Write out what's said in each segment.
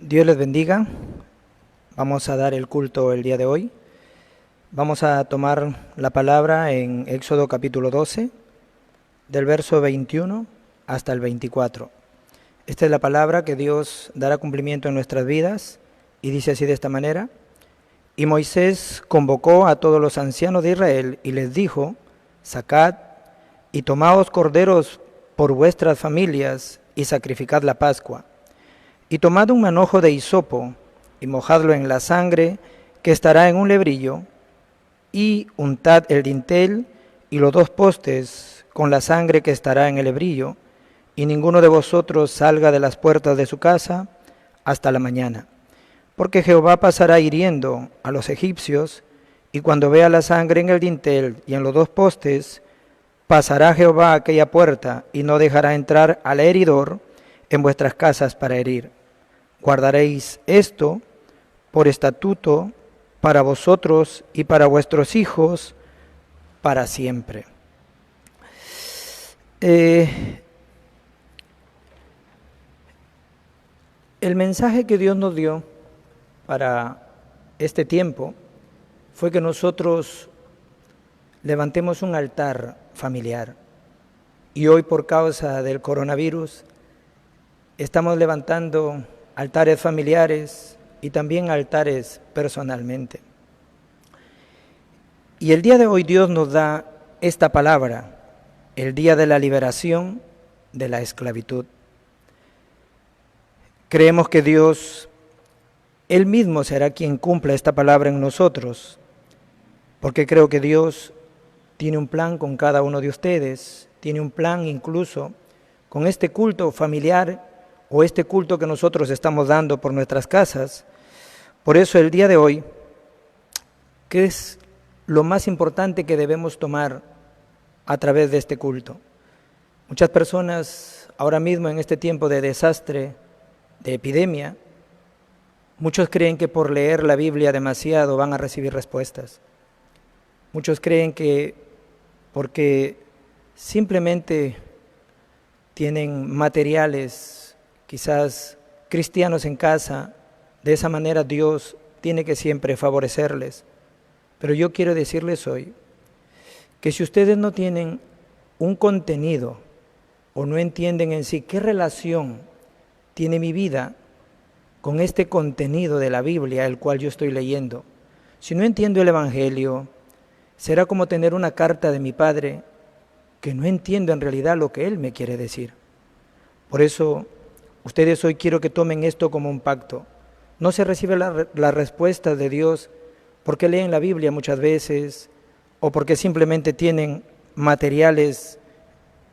Dios les bendiga. Vamos a dar el culto el día de hoy. Vamos a tomar la palabra en Éxodo capítulo 12, del verso 21 hasta el 24. Esta es la palabra que Dios dará cumplimiento en nuestras vidas y dice así de esta manera: Y Moisés convocó a todos los ancianos de Israel y les dijo: Sacad y tomaos corderos por vuestras familias y sacrificad la Pascua. Y tomad un manojo de hisopo y mojadlo en la sangre que estará en un lebrillo, y untad el dintel y los dos postes con la sangre que estará en el lebrillo, y ninguno de vosotros salga de las puertas de su casa hasta la mañana. Porque Jehová pasará hiriendo a los egipcios, y cuando vea la sangre en el dintel y en los dos postes, pasará Jehová a aquella puerta y no dejará entrar al heridor en vuestras casas para herir. Guardaréis esto por estatuto para vosotros y para vuestros hijos para siempre. El mensaje que Dios nos dio para este tiempo fue que nosotros levantemos un altar familiar. Y hoy, por causa del coronavirus, estamos levantando altares familiares y también altares personalmente. Y el día de hoy Dios nos da esta palabra, el día de la liberación de la esclavitud. Creemos que Dios, Él mismo será quien cumpla esta palabra en nosotros, porque creo que Dios tiene un plan con cada uno de ustedes, tiene un plan incluso con este culto familiar o este culto que nosotros estamos dando por nuestras casas. Por eso el día de hoy, ¿qué es lo más importante que debemos tomar a través de este culto? Muchas personas ahora mismo en este tiempo de desastre, de epidemia, muchos creen que por leer la Biblia demasiado van a recibir respuestas. Muchos creen que porque simplemente tienen materiales quizás cristianos en casa, de esa manera Dios tiene que siempre favorecerles. Pero yo quiero decirles hoy que si ustedes no tienen un contenido o no entienden en sí qué relación tiene mi vida con este contenido de la Biblia, el cual yo estoy leyendo, si no entiendo el Evangelio, será como tener una carta de mi Padre que no entiendo en realidad lo que Él me quiere decir. Por eso, ustedes hoy quiero que tomen esto como un pacto. No se recibe la respuesta de Dios porque leen la Biblia muchas veces o porque simplemente tienen materiales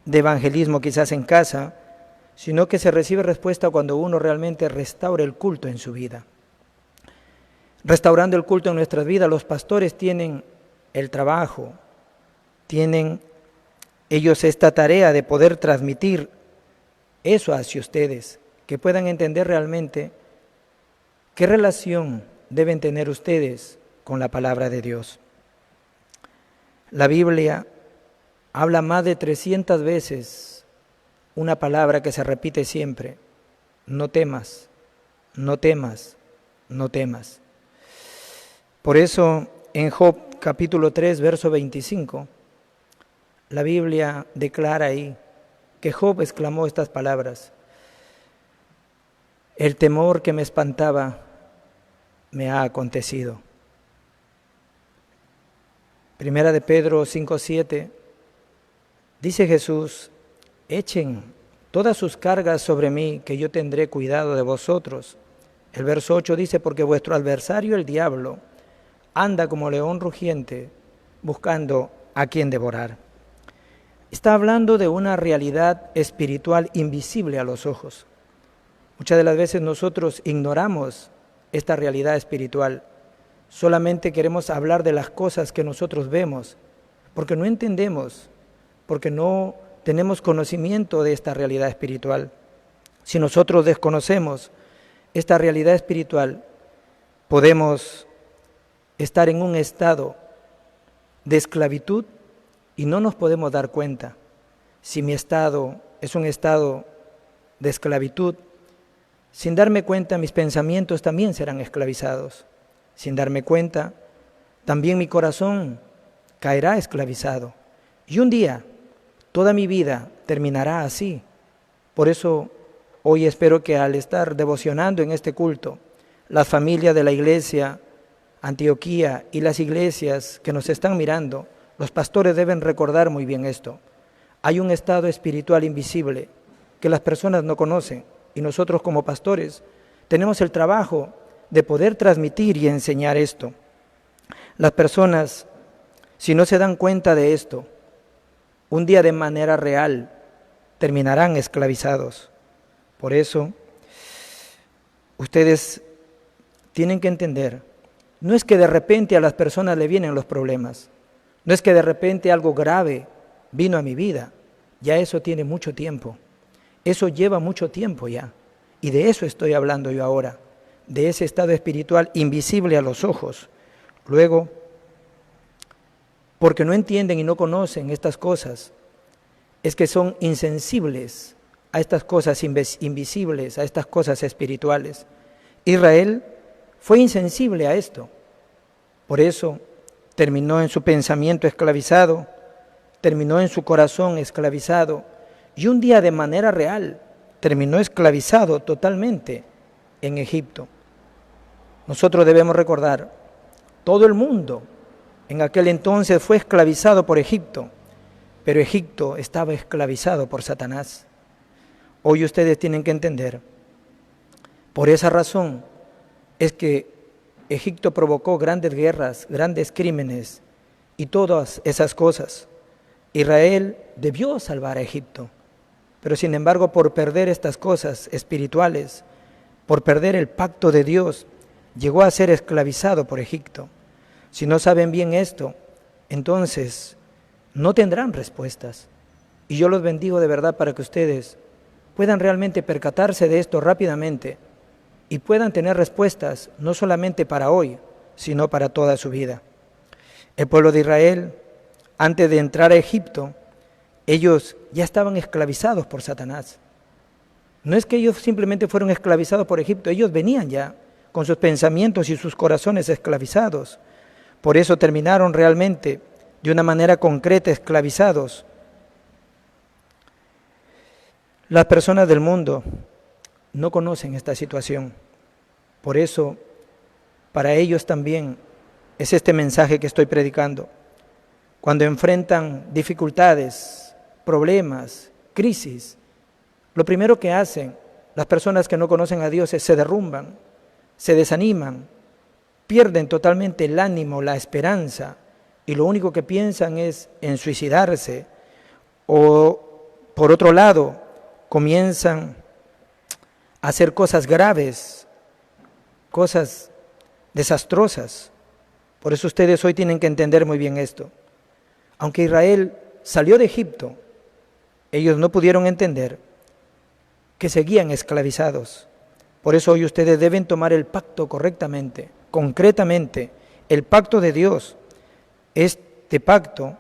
de evangelismo quizás en casa, sino que se recibe respuesta cuando uno realmente restaura el culto en su vida. Restaurando el culto en nuestras vidas, los pastores tienen el trabajo, tienen ellos esta tarea de poder transmitir eso hacia ustedes, que puedan entender realmente qué relación deben tener ustedes con la palabra de Dios. La Biblia habla más de 300 veces una palabra que se repite siempre: no temas, no temas, no temas. Por eso en Job capítulo 3, verso 25, la Biblia declara ahí que Job exclamó estas palabras: el temor que me espantaba me ha acontecido. Primera de Pedro 5:7, dice Jesús: echen todas sus cargas sobre mí, que yo tendré cuidado de vosotros. El verso 8 dice: porque vuestro adversario el diablo anda como león rugiente, buscando a quien devorar. Está hablando de una realidad espiritual invisible a los ojos. Muchas de las veces nosotros ignoramos esta realidad espiritual. Solamente queremos hablar de las cosas que nosotros vemos, porque no entendemos, porque no tenemos conocimiento de esta realidad espiritual. Si nosotros desconocemos esta realidad espiritual, podemos estar en un estado de esclavitud y no nos podemos dar cuenta. Si mi estado es un estado de esclavitud, Sin darme cuenta, mis pensamientos también serán esclavizados. Sin darme cuenta, también mi corazón caerá esclavizado. Y un día, toda mi vida terminará así. Por eso, hoy espero que al estar devocionando en este culto, las familias de la iglesia Antioquía y las iglesias que nos están mirando, los pastores deben recordar muy bien esto. Hay un estado espiritual invisible que las personas no conocen y nosotros como pastores tenemos el trabajo de poder transmitir y enseñar esto. Las personas, si no se dan cuenta de esto, un día de manera real terminarán esclavizados. Por eso, ustedes tienen que entender, no es que de repente a las personas le vienen los problemas, no es que de repente algo grave vino a mi vida, ya eso tiene mucho tiempo, eso lleva mucho tiempo ya, y de eso estoy hablando yo ahora, de ese estado espiritual invisible a los ojos. Luego, porque no entienden y no conocen estas cosas, es que son insensibles a estas cosas invisibles, a estas cosas espirituales. Israel fue insensible a esto, por eso terminó en su pensamiento esclavizado, terminó en su corazón esclavizado, y un día de manera real terminó esclavizado totalmente en Egipto. Nosotros debemos recordar, todo el mundo en aquel entonces fue esclavizado por Egipto, pero Egipto estaba esclavizado por Satanás. Hoy ustedes tienen que entender, por esa razón es que Egipto provocó grandes guerras, grandes crímenes y todas esas cosas. Israel debió salvar a Egipto, pero sin embargo por perder estas cosas espirituales, por perder el pacto de Dios, llegó a ser esclavizado por Egipto. Si no saben bien esto, entonces no tendrán respuestas. Y yo los bendigo de verdad para que ustedes puedan realmente percatarse de esto rápidamente y puedan tener respuestas no solamente para hoy, sino para toda su vida. El pueblo de Israel, antes de entrar a Egipto, ellos ya estaban esclavizados por Satanás. No es que ellos simplemente fueron esclavizados por Egipto, ellos venían ya con sus pensamientos y sus corazones esclavizados. Por eso terminaron realmente de una manera concreta esclavizados. Las personas del mundo no conocen esta situación. Por eso, para ellos también es este mensaje que estoy predicando. Cuando enfrentan dificultades, problemas, crisis, lo primero que hacen las personas que no conocen a Dios es se derrumban, se desaniman, pierden totalmente el ánimo, la esperanza, y lo único que piensan es en suicidarse, o por otro lado, comienzan a hacer cosas graves, cosas desastrosas. Por eso ustedes hoy tienen que entender muy bien esto. Aunque Israel salió de Egipto, ellos no pudieron entender que seguían esclavizados. Por eso hoy ustedes deben tomar el pacto correctamente, concretamente, el pacto de Dios. Este pacto,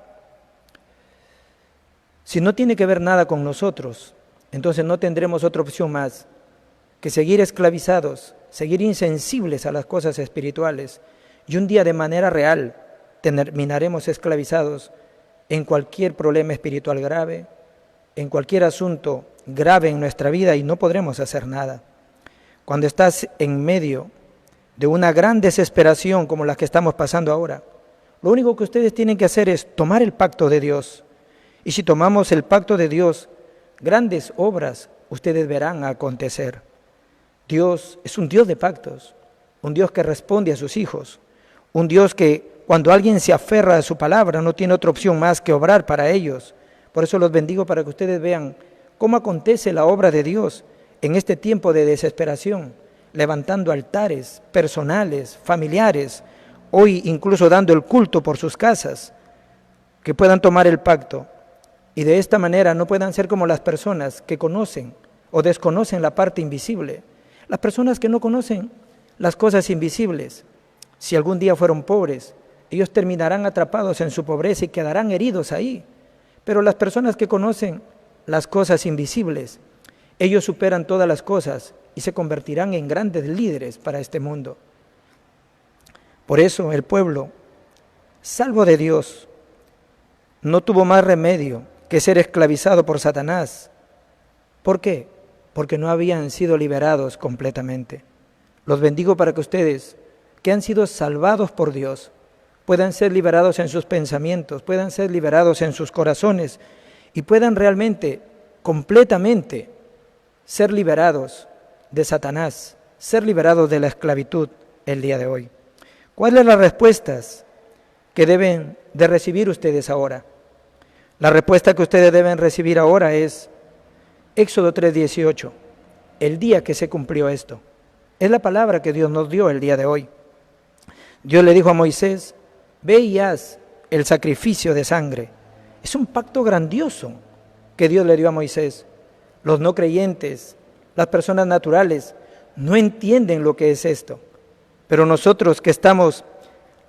si no tiene que ver nada con nosotros, entonces no tendremos otra opción más que seguir esclavizados, seguir insensibles a las cosas espirituales, y un día de manera real terminaremos esclavizados en cualquier problema espiritual grave, en cualquier asunto grave en nuestra vida, y no podremos hacer nada. Cuando estás en medio de una gran desesperación como la que estamos pasando ahora, lo único que ustedes tienen que hacer es tomar el pacto de Dios. Y si tomamos el pacto de Dios, grandes obras ustedes verán acontecer. Dios es un Dios de pactos, un Dios que responde a sus hijos, un Dios que cuando alguien se aferra a su palabra no tiene otra opción más que obrar para ellos. Por eso los bendigo para que ustedes vean cómo acontece la obra de Dios en este tiempo de desesperación, levantando altares personales, familiares, hoy incluso dando el culto por sus casas, que puedan tomar el pacto y de esta manera no puedan ser como las personas que conocen o desconocen la parte invisible. Las personas que no conocen las cosas invisibles, si algún día fueron pobres, ellos terminarán atrapados en su pobreza y quedarán heridos ahí. Pero las personas que conocen las cosas invisibles, ellos superan todas las cosas y se convertirán en grandes líderes para este mundo. Por eso el pueblo, salvo de Dios, no tuvo más remedio que ser esclavizado por Satanás. ¿Por qué? Porque no habían sido liberados completamente. Los bendigo para que ustedes, que han sido salvados por Dios, puedan ser liberados en sus pensamientos, puedan ser liberados en sus corazones y puedan realmente, completamente, ser liberados de Satanás, ser liberados de la esclavitud el día de hoy. ¿Cuáles son las respuestas que deben de recibir ustedes ahora? La respuesta que ustedes deben recibir ahora es Éxodo 3:18, el día que se cumplió esto. Es la palabra que Dios nos dio el día de hoy. Dios le dijo a Moisés, ve y haz el sacrificio de sangre. Es un pacto grandioso que Dios le dio a Moisés. Los no creyentes, las personas naturales, no entienden lo que es esto. Pero nosotros que estamos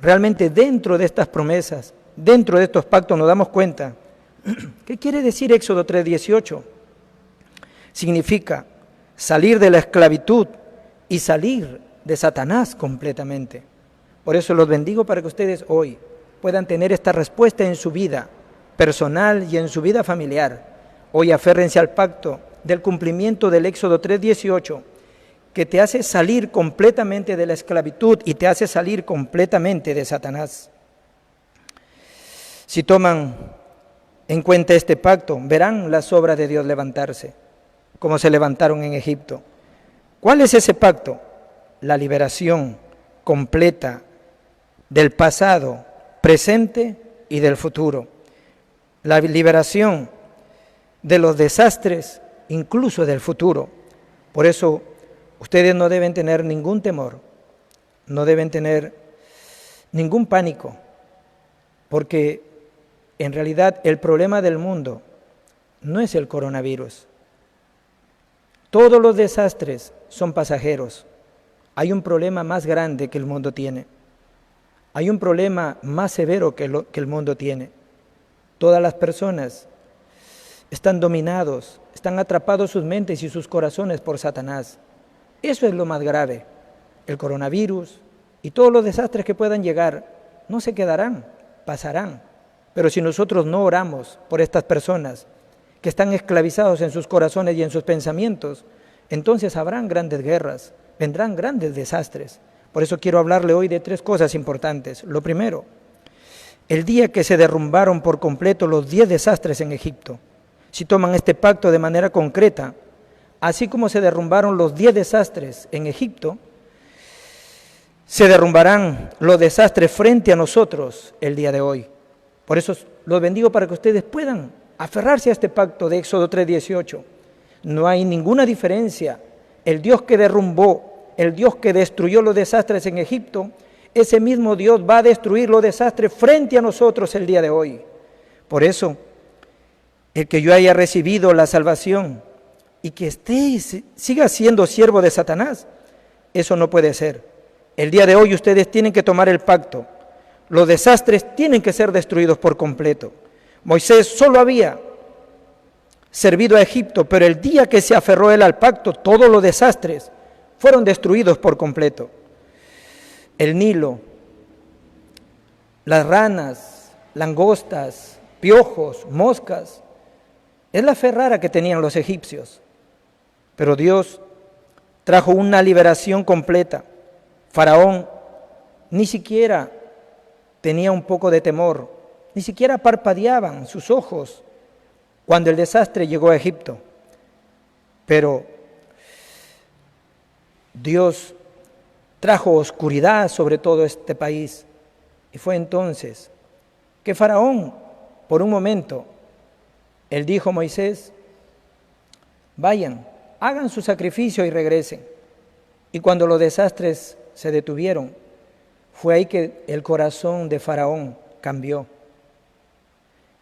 realmente dentro de estas promesas, dentro de estos pactos, nos damos cuenta. ¿Qué quiere decir Éxodo 3:18? Significa salir de la esclavitud y salir de Satanás completamente. Por eso los bendigo para que ustedes hoy puedan tener esta respuesta en su vida personal y en su vida familiar. Hoy aférrense al pacto del cumplimiento del Éxodo 3:18, que te hace salir completamente de la esclavitud y te hace salir completamente de Satanás. Si toman en cuenta este pacto, verán las obras de Dios levantarse, como se levantaron en Egipto. ¿Cuál es ese pacto? La liberación completa del pasado, presente y del futuro. La liberación de los desastres, incluso del futuro. Por eso, ustedes no deben tener ningún temor, no deben tener ningún pánico, porque en realidad el problema del mundo no es el coronavirus. Todos los desastres son pasajeros. Hay un problema más grande que el mundo tiene. Hay un problema más severo que el mundo tiene. Todas las personas están dominados, están atrapados sus mentes y sus corazones por Satanás. Eso es lo más grave. El coronavirus y todos los desastres que puedan llegar no se quedarán, pasarán. Pero si nosotros no oramos por estas personas que están esclavizados en sus corazones y en sus pensamientos, entonces habrán grandes guerras, vendrán grandes desastres. Por eso quiero hablarle hoy de 3 cosas importantes. Lo primero, el día que se derrumbaron por completo los 10 desastres en Egipto. Si toman este pacto de manera concreta, así como se derrumbaron los 10 desastres en Egipto, se derrumbarán los desastres frente a nosotros el día de hoy. Por eso los bendigo para que ustedes puedan aferrarse a este pacto de Éxodo 3:18. No hay ninguna diferencia. El Dios que derrumbó, el Dios que destruyó los desastres en Egipto, ese mismo Dios va a destruir los desastres frente a nosotros el día de hoy. Por eso, el que yo haya recibido la salvación y que siga siendo siervo de Satanás, eso no puede ser. El día de hoy ustedes tienen que tomar el pacto. Los desastres tienen que ser destruidos por completo. Moisés solo había servido a Egipto, pero el día que se aferró él al pacto, todos los desastres fueron destruidos por completo. El Nilo, las ranas, langostas, piojos, moscas, es la fe rara que tenían los egipcios. Pero Dios trajo una liberación completa. Faraón ni siquiera tenía un poco de temor, ni siquiera parpadeaban sus ojos cuando el desastre llegó a Egipto. Pero Dios trajo oscuridad sobre todo este país. Y fue entonces que Faraón, por un momento, él dijo a Moisés, vayan, hagan su sacrificio y regresen. Y cuando los desastres se detuvieron, fue ahí que el corazón de Faraón cambió.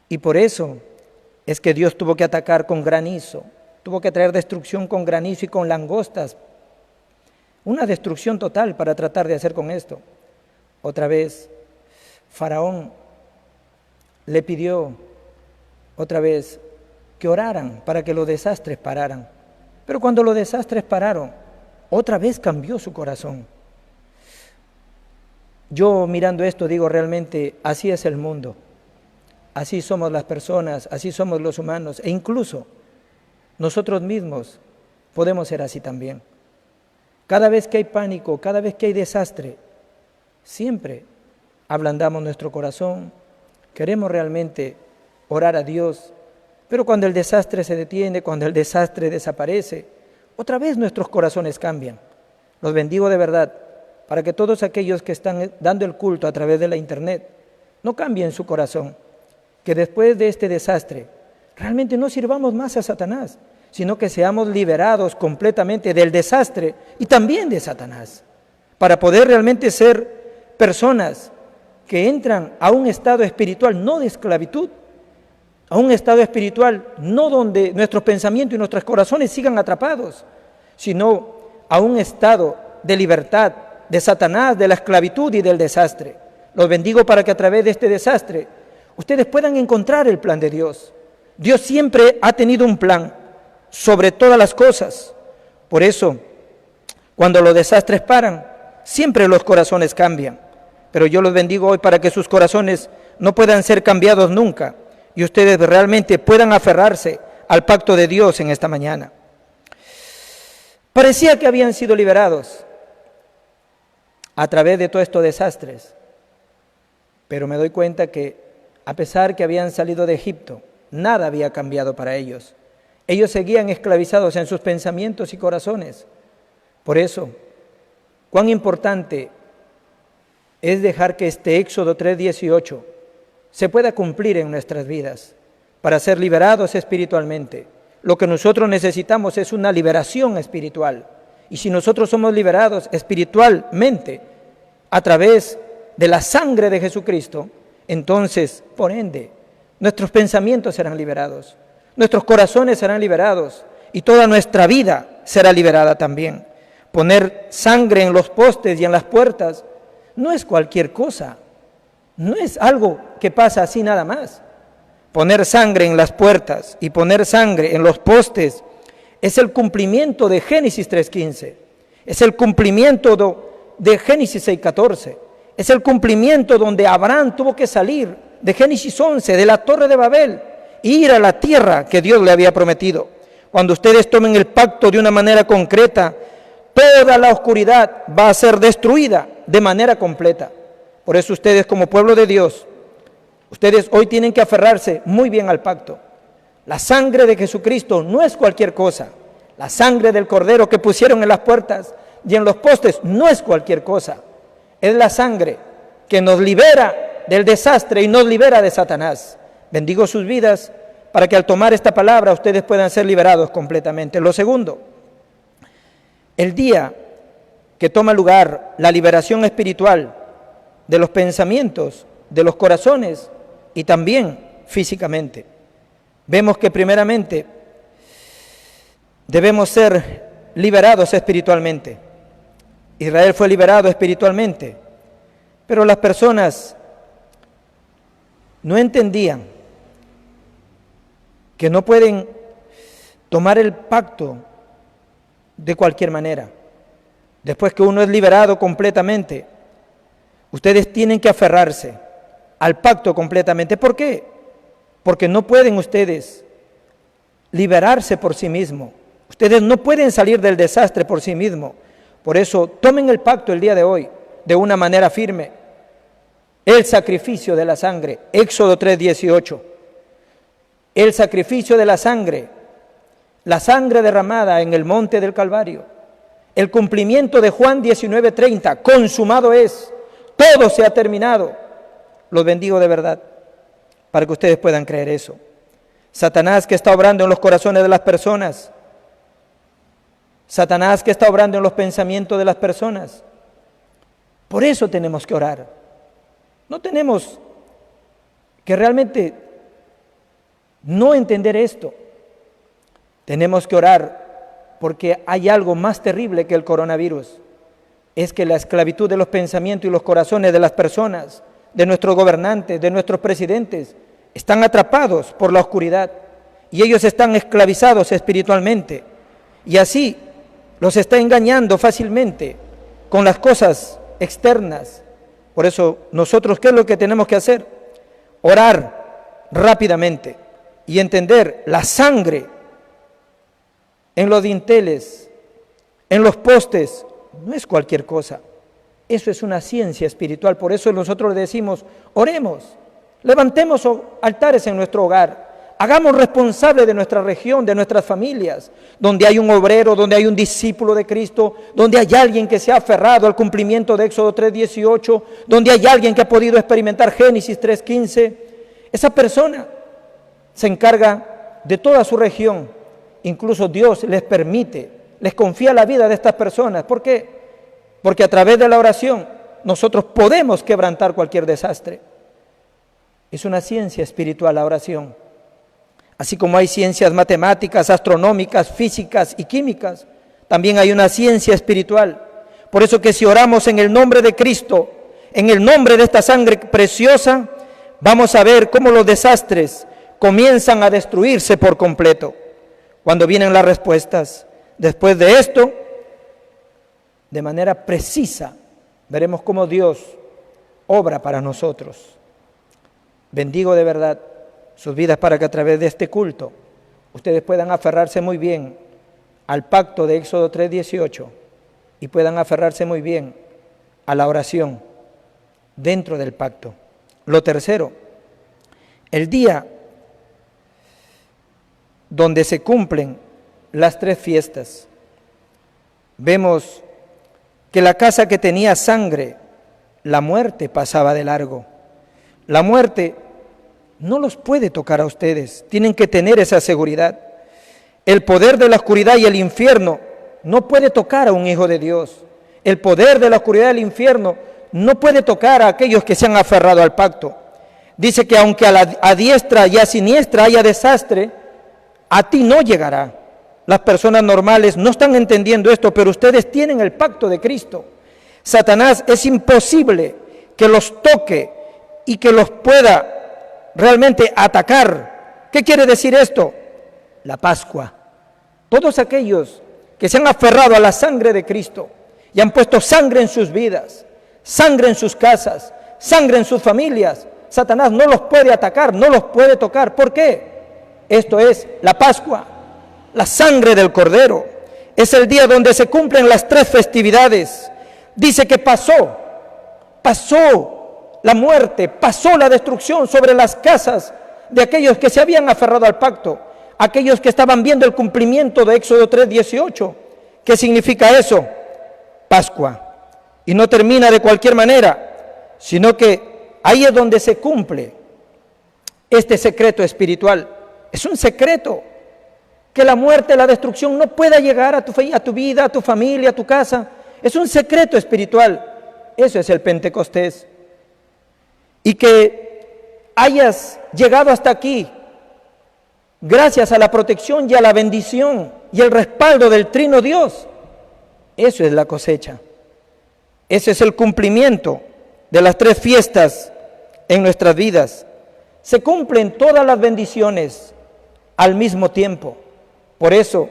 Y por eso es que Dios tuvo que atacar con granizo, tuvo que traer destrucción con granizo y con langostas. Una destrucción total para tratar de hacer con esto. Otra vez, Faraón le pidió otra vez que oraran para que los desastres pararan. Pero cuando los desastres pararon, otra vez cambió su corazón. Yo mirando esto digo, realmente así es el mundo, así somos las personas, así somos los humanos, e incluso nosotros mismos podemos ser así también. Cada vez que hay pánico, cada vez que hay desastre, siempre ablandamos nuestro corazón, queremos realmente orar a Dios, pero cuando el desastre se detiene, cuando el desastre desaparece, otra vez nuestros corazones cambian. Los bendigo de verdad, para que todos aquellos que están dando el culto a través de la internet no cambien su corazón, que después de este desastre realmente no sirvamos más a Satanás, sino que seamos liberados completamente del desastre y también de Satanás, para poder realmente ser personas que entran a un estado espiritual no de esclavitud, a un estado espiritual no donde nuestros pensamientos y nuestros corazones sigan atrapados, sino a un estado de libertad de Satanás, de la esclavitud y del desastre. Los bendigo para que a través de este desastre ustedes puedan encontrar el plan de Dios. Dios siempre ha tenido un plan sobre todas las cosas. Por eso, cuando los desastres paran, siempre los corazones cambian. Pero yo los bendigo hoy para que sus corazones no puedan ser cambiados nunca y ustedes realmente puedan aferrarse al pacto de Dios en esta mañana. Parecía que habían sido liberados a través de todos estos desastres, pero me doy cuenta que a pesar que habían salido de Egipto, nada había cambiado para ellos. Ellos seguían esclavizados en sus pensamientos y corazones. Por eso, cuán importante es dejar que este Éxodo 3:18 se pueda cumplir en nuestras vidas para ser liberados espiritualmente. Lo que nosotros necesitamos es una liberación espiritual. Y si nosotros somos liberados espiritualmente a través de la sangre de Jesucristo, entonces, por ende, nuestros pensamientos serán liberados, nuestros corazones serán liberados y toda nuestra vida será liberada también. Poner sangre en los postes y en las puertas no es cualquier cosa, no es algo que pasa así nada más. Poner sangre en las puertas y poner sangre en los postes es el cumplimiento de Génesis 3:15, es el cumplimiento de Génesis 6:14, es el cumplimiento donde Abraham tuvo que salir de Génesis 11, de la Torre de Babel, e ir a la tierra que Dios le había prometido. Cuando ustedes tomen el pacto de una manera concreta, toda la oscuridad va a ser destruida de manera completa. Por eso ustedes como pueblo de Dios, ustedes hoy tienen que aferrarse muy bien al pacto. La sangre de Jesucristo no es cualquier cosa. La sangre del Cordero que pusieron en las puertas y en los postes no es cualquier cosa. Es la sangre que nos libera del desastre y nos libera de Satanás. Bendigo sus vidas para que al tomar esta palabra ustedes puedan ser liberados completamente. Lo segundo, el día que toma lugar la liberación espiritual de los pensamientos, de los corazones y también físicamente. Vemos que primeramente debemos ser liberados espiritualmente. Israel fue liberado espiritualmente, pero las personas no entendían que no pueden tomar el pacto de cualquier manera. Después que uno es liberado completamente, ustedes tienen que aferrarse al pacto completamente. ¿Por qué? Porque no pueden ustedes liberarse por sí mismos. Ustedes no pueden salir del desastre por sí mismos. Por eso, tomen el pacto el día de hoy de una manera firme. El sacrificio de la sangre, Éxodo 3:18. El sacrificio de la sangre derramada en el monte del Calvario. El cumplimiento de Juan 19:30, consumado es, todo se ha terminado. Los bendigo de verdad, para que ustedes puedan creer eso. Satanás que está obrando en los corazones de las personas, Satanás que está obrando en los pensamientos de las personas. Por eso tenemos que orar. No tenemos que realmente no entender esto. Tenemos que orar porque hay algo más terrible que el coronavirus. Es que la esclavitud de los pensamientos y los corazones de las personas, de nuestros gobernantes, de nuestros presidentes, están atrapados por la oscuridad y ellos están esclavizados espiritualmente. y así los está engañando fácilmente con las cosas externas. Por eso nosotros, ¿qué es lo que tenemos que hacer? Orar rápidamente y entender la sangre en los dinteles, en los postes, no es cualquier cosa. Eso es una ciencia espiritual. Por eso nosotros le decimos, oremos, levantemos altares en nuestro hogar, hagamos responsable de nuestra región, de nuestras familias, donde hay un obrero, donde hay un discípulo de Cristo, donde hay alguien que se ha aferrado al cumplimiento de Éxodo 3:18, donde hay alguien que ha podido experimentar Génesis 3:15. Esa persona se encarga de toda su región. Incluso Dios les permite, les confía la vida de estas personas. ¿Por qué? Porque a través de la oración nosotros podemos quebrantar cualquier desastre. Es una ciencia espiritual la oración. Así como hay ciencias matemáticas, astronómicas, físicas y químicas, también hay una ciencia espiritual. Por eso que si oramos en el nombre de Cristo, en el nombre de esta sangre preciosa, vamos a ver cómo los desastres comienzan a destruirse por completo. Cuando vienen las respuestas, después de esto, de manera precisa, veremos cómo Dios obra para nosotros. Bendigo de verdad sus vidas para que a través de este culto ustedes puedan aferrarse muy bien al pacto de Éxodo 3:18 y puedan aferrarse muy bien a la oración dentro del pacto. Lo tercero, el día donde se cumplen las 3 fiestas, vemos que la casa que tenía sangre, la muerte pasaba de largo. La muerte no los puede tocar a ustedes, tienen que tener esa seguridad. El poder de la oscuridad y el infierno no puede tocar a un hijo de Dios. El poder de la oscuridad y el infierno no puede tocar a aquellos que se han aferrado al pacto. Dice que aunque a diestra y a siniestra haya desastre, a ti no llegará. Las personas normales no están entendiendo esto, pero ustedes tienen el pacto de Cristo. Satanás es imposible que los toque y que los pueda realmente atacar. ¿Qué quiere decir esto? La Pascua. Todos aquellos que se han aferrado a la sangre de Cristo y han puesto sangre en sus vidas, sangre en sus casas, sangre en sus familias, Satanás no los puede atacar, no los puede tocar. ¿Por qué? Esto es la Pascua, la sangre del Cordero. Es el día donde se cumplen las 3 festividades. Dice que pasó la muerte, pasó la destrucción sobre las casas de aquellos que se habían aferrado al pacto, aquellos que estaban viendo el cumplimiento de Éxodo 3:18. ¿Qué significa eso? Pascua. Y no termina de cualquier manera, sino que ahí es donde se cumple este secreto espiritual. Es un secreto que la muerte, la destrucción no pueda llegar a tu vida, a tu familia, a tu casa. Es un secreto espiritual. Eso es el Pentecostés. Y que hayas llegado hasta aquí gracias a la protección y a la bendición y el respaldo del Trino Dios. Eso es la cosecha. Ese es el cumplimiento de las 3 fiestas en nuestras vidas. Se cumplen todas las bendiciones al mismo tiempo. Por eso,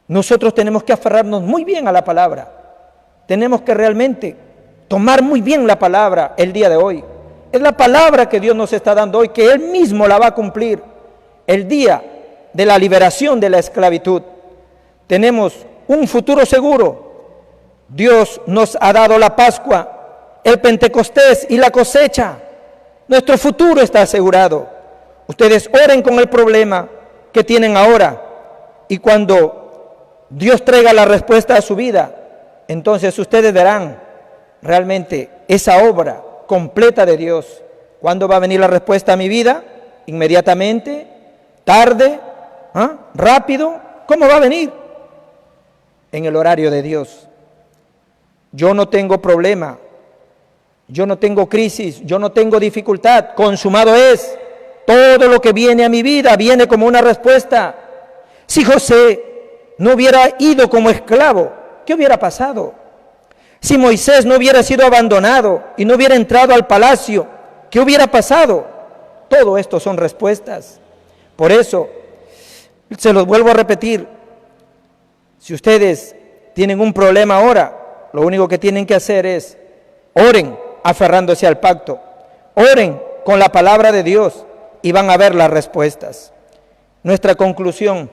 nosotros tenemos que aferrarnos muy bien a la palabra. Tenemos que realmente tomar muy bien la palabra el día de hoy. Es la palabra que Dios nos está dando hoy, que Él mismo la va a cumplir. El día de la liberación de la esclavitud. Tenemos un futuro seguro. Dios nos ha dado la Pascua, el Pentecostés y la cosecha. Nuestro futuro está asegurado. Ustedes oren con el problema que tienen ahora, y cuando Dios traiga la respuesta a su vida, entonces ustedes verán realmente esa obra completa de Dios. ¿Cuándo va a venir la respuesta a mi vida? ¿Inmediatamente? ¿Tarde? ¿Rápido? ¿Cómo va a venir? En el horario de Dios. Yo no tengo problema, yo no tengo crisis, yo no tengo dificultad. Consumado es. Todo lo que viene a mi vida viene como una respuesta. Si José no hubiera ido como esclavo, ¿qué hubiera pasado? Si Moisés no hubiera sido abandonado y no hubiera entrado al palacio, ¿qué hubiera pasado? Todo esto son respuestas. Por eso, se los vuelvo a repetir, Si ustedes tienen un problema ahora, lo único que tienen que hacer es oren aferrándose al pacto, oren con la palabra de Dios y van a ver las respuestas. Nuestra conclusión: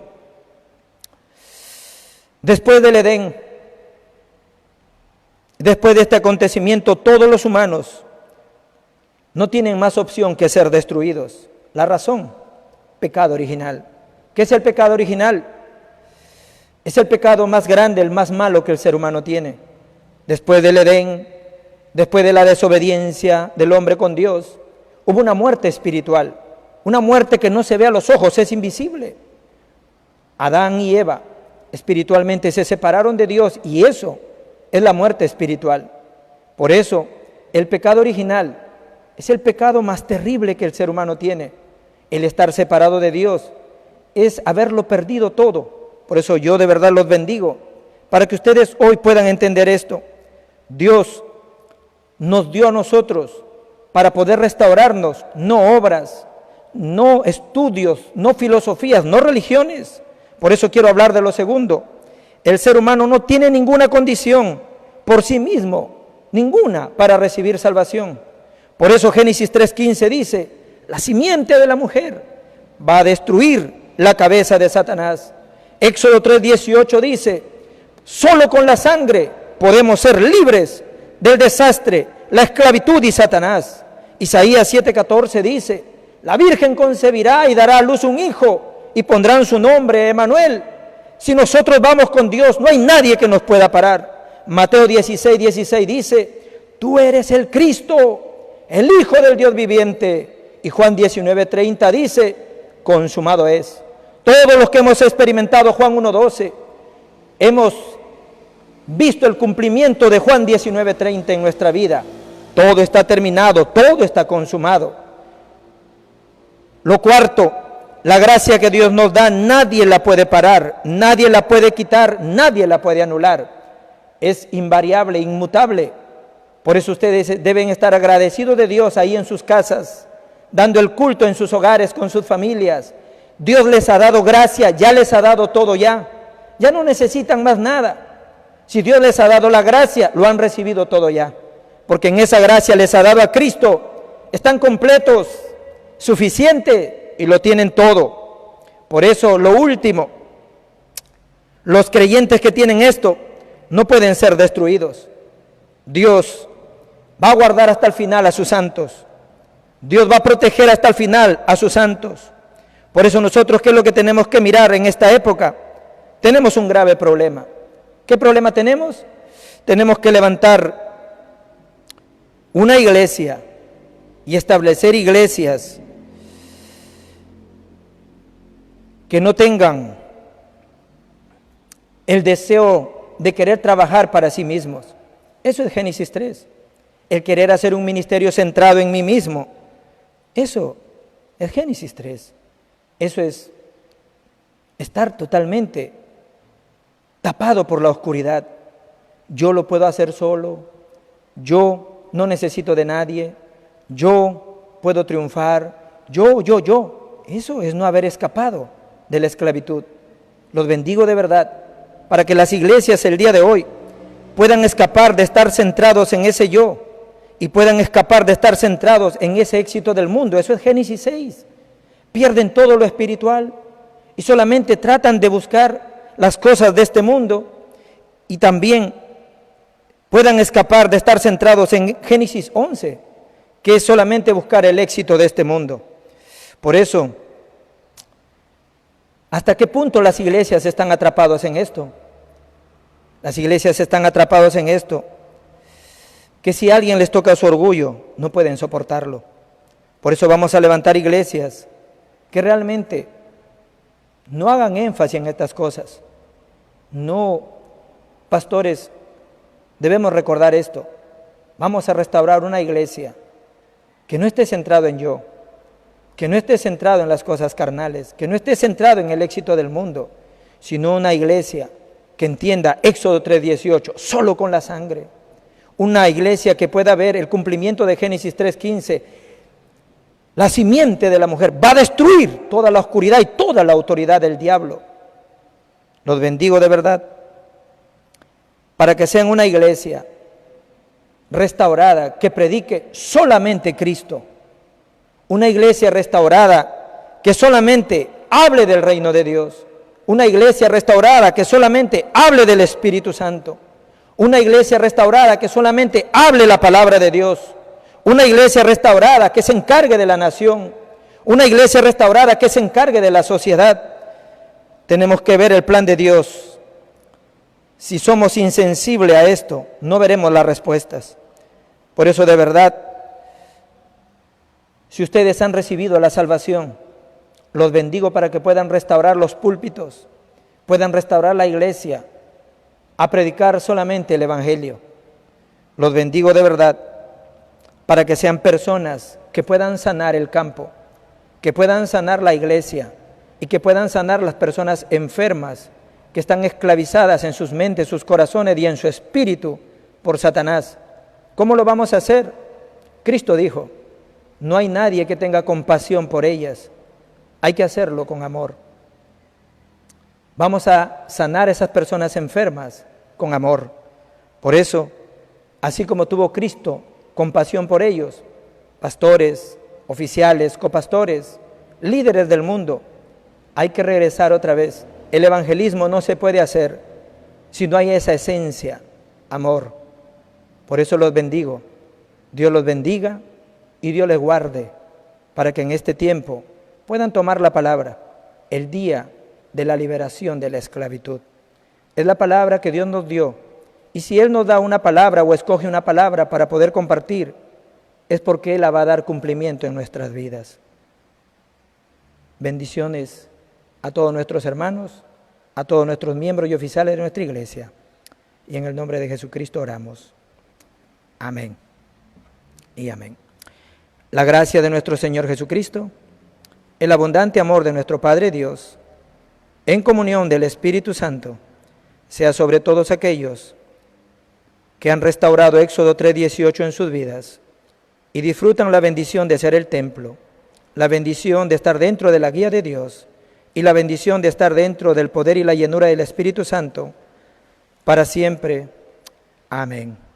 después del Edén, después de este acontecimiento, todos los humanos no tienen más opción que ser destruidos. La razón: pecado original. ¿Qué es el pecado original? Es el pecado más grande, el más malo que el ser humano tiene. Después del Edén, después de la desobediencia del hombre con Dios, hubo una muerte espiritual, una muerte que no se ve a los ojos, es invisible. Adán y Eva espiritualmente se separaron de Dios y eso es la muerte espiritual. Por eso, el pecado original es el pecado más terrible que el ser humano tiene. El estar separado de Dios es haberlo perdido todo. Por eso yo de verdad los bendigo, para que ustedes hoy puedan entender esto. Dios nos dio a nosotros para poder restaurarnos, no obras, no estudios, no filosofías, no religiones. Por eso quiero hablar de lo segundo. El ser humano no tiene ninguna condición por sí mismo, ninguna, para recibir salvación. Por eso Génesis 3:15 dice: la simiente de la mujer va a destruir la cabeza de Satanás. Éxodo 3:18 dice: solo con la sangre podemos ser libres del desastre, la esclavitud y Satanás. Isaías 7:14 dice: la Virgen concebirá y dará a luz un hijo y pondrán su nombre Emmanuel. Si nosotros vamos con Dios, no hay nadie que nos pueda parar. Mateo 16:16 dice: tú eres el Cristo, el Hijo del Dios viviente. Y Juan 19:30 dice: consumado es. Todos los que hemos experimentado Juan 1:12 hemos visto el cumplimiento de Juan 19:30 en nuestra vida. Todo está terminado, todo está consumado. Lo cuarto, la gracia que Dios nos da, nadie la puede parar, nadie la puede quitar, nadie la puede anular. Es invariable, inmutable. Por eso ustedes deben estar agradecidos de Dios ahí en sus casas, dando el culto en sus hogares con sus familias. Dios les ha dado gracia, ya les ha dado todo ya no necesitan más nada. Si Dios les ha dado la gracia, lo han recibido todo ya, porque en esa gracia les ha dado a Cristo, están completos, suficiente y lo tienen todo. Por eso lo último, los creyentes que tienen esto no pueden ser destruidos. Dios va a guardar hasta el final a sus santos, Dios va a proteger hasta el final a sus santos. Por eso nosotros, ¿qué es lo que tenemos que mirar en esta época? Tenemos un grave problema. ¿Qué problema tenemos? Tenemos que levantar una iglesia y establecer iglesias que no tengan el deseo de querer trabajar para sí mismos. Eso es Génesis 3. El querer hacer un ministerio centrado en mí mismo. Eso es Génesis 3. Eso es estar totalmente tapado por la oscuridad. Yo lo puedo hacer solo, yo no necesito de nadie, yo puedo triunfar, yo. Eso es no haber escapado de la esclavitud. Los bendigo de verdad, para que las iglesias el día de hoy puedan escapar de estar centrados en ese yo y puedan escapar de estar centrados en ese éxito del mundo. Eso es Génesis 6. Pierden todo lo espiritual y solamente tratan de buscar las cosas de este mundo, y también puedan escapar de estar centrados en Génesis 11, que es solamente buscar el éxito de este mundo. Por eso, ¿hasta qué punto las iglesias están atrapadas en esto? Las iglesias están atrapadas en esto, que si a alguien les toca su orgullo, no pueden soportarlo. Por eso vamos a levantar iglesias que realmente no hagan énfasis en estas cosas. No, pastores, debemos recordar esto. Vamos a restaurar una iglesia que no esté centrado en yo, que no esté centrado en las cosas carnales, que no esté centrado en el éxito del mundo, sino una iglesia que entienda Éxodo 3:18, solo con la sangre. Una iglesia que pueda ver el cumplimiento de Génesis 3:15. La simiente de la mujer va a destruir toda la oscuridad y toda la autoridad del diablo. Los bendigo de verdad. para que sean una iglesia restaurada, que predique solamente Cristo. Una iglesia restaurada que solamente hable del reino de Dios. Una iglesia restaurada que solamente hable del Espíritu Santo. Una iglesia restaurada que solamente hable la palabra de Dios. Una iglesia restaurada que se encargue de la nación. Una iglesia restaurada que se encargue de la sociedad. Tenemos que ver el plan de Dios. Si somos insensibles a esto, no veremos las respuestas. Por eso, de verdad, si ustedes han recibido la salvación, los bendigo para que puedan restaurar los púlpitos, puedan restaurar la iglesia, a predicar solamente el Evangelio. Los bendigo de verdad para que sean personas que puedan sanar el campo, que puedan sanar la iglesia y que puedan sanar las personas enfermas que están esclavizadas en sus mentes, sus corazones y en su espíritu por Satanás. ¿Cómo lo vamos a hacer? Cristo dijo, no hay nadie que tenga compasión por ellas. Hay que hacerlo con amor. Vamos a sanar a esas personas enfermas con amor. Por eso, así como tuvo Cristo compasión por ellos, pastores, oficiales, copastores, líderes del mundo, hay que regresar otra vez. El evangelismo no se puede hacer si no hay esa esencia, amor. Por eso los bendigo. Dios los bendiga y Dios les guarde para que en este tiempo puedan tomar la palabra, el día de la liberación de la esclavitud. Es la palabra que Dios nos dio. Y si Él nos da una palabra o escoge una palabra para poder compartir, es porque Él la va a dar cumplimiento en nuestras vidas. Bendiciones a todos nuestros hermanos, a todos nuestros miembros y oficiales de nuestra iglesia. Y en el nombre de Jesucristo oramos. Amén y amén. La gracia de nuestro Señor Jesucristo, el abundante amor de nuestro Padre Dios, en comunión del Espíritu Santo, sea sobre todos aquellos que han restaurado Éxodo 3:18 en sus vidas y disfrutan la bendición de ser el templo, la bendición de estar dentro de la guía de Dios y la bendición de estar dentro del poder y la llenura del Espíritu Santo para siempre. Amén.